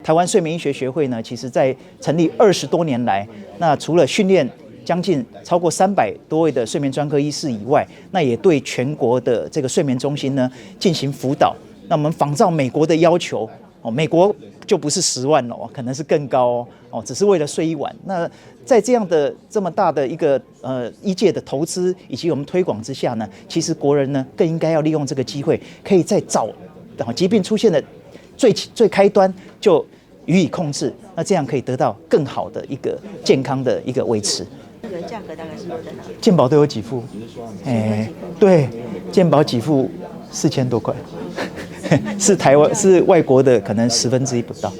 台湾睡眠医学学会呢，其实在成立20多年来，那除了训练将近超过300多位的睡眠专科医师以外，那也对全国的这个睡眠中心呢进行辅导。那我们仿照美国的要求，美国就不是10万了，可能是更高只是为了睡一晚。那在这样的这么大的一个医界的投资以及我们推广之下呢，其实国人呢更应该要利用这个机会，可以在早疾病出现的最开端就予以控制，那这样可以得到更好的一个健康的一个维持。那个价格大概是落在哪？健保都有给付，对，健保给付4000多块，是外国的可能1/10不到。